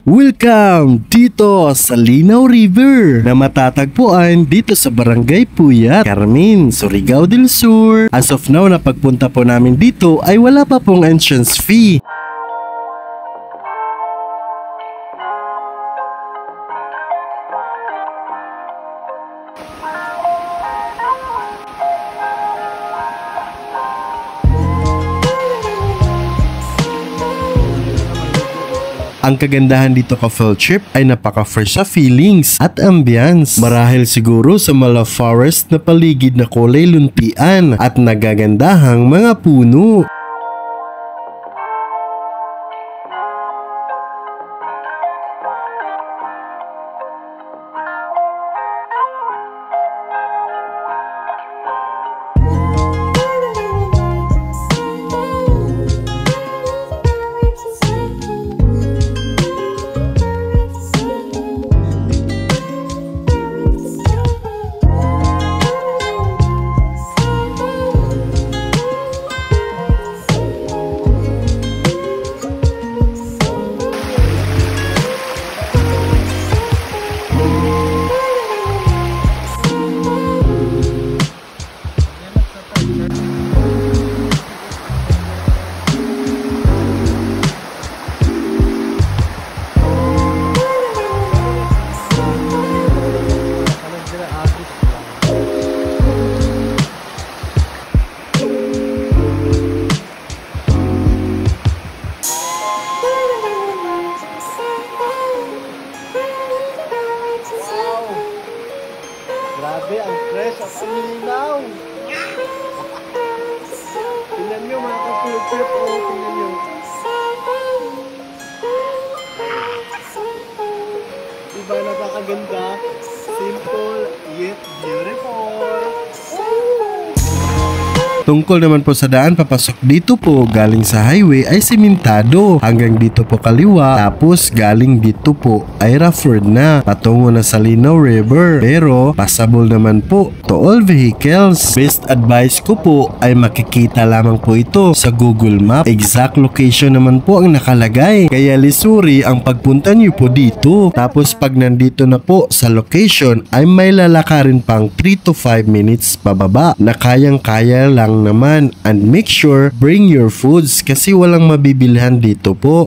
Welcome dito sa Linaw River na matatagpuan dito sa Barangay Puyat, Carmen, Surigao del Sur. As of now na pagpunta po namin dito ay wala pa pong entrance fee. Ang kagandahan dito ka field trip ay napaka-fresh sa feelings at ambience. Marahil siguro sa mala forest na paligid na kulay luntian at nagagandahang mga puno. Grabe, ang fresh at ang linaw. Tingnan nyo mga ka-field trip. Tingnan nyo. Diba napakaganda? Simple yet beautiful. Tungkol naman po sa daan papasok dito po galing sa highway ay simentado hanggang dito po kaliwa, tapos galing dito po ay rough road na patungo na sa Linaw River, pero passable naman po to all vehicles. Best advice ko po ay makikita lamang po ito sa Google Map. Exact location naman po ang nakalagay, kaya lisuri ang pagpunta niyo po dito. Tapos pag nandito na po sa location ay may lalakarin pang 3 to 5 minutes pababa na kayang-kaya lang naman, and make sure bring your foods kasi walang mabibilhan dito po.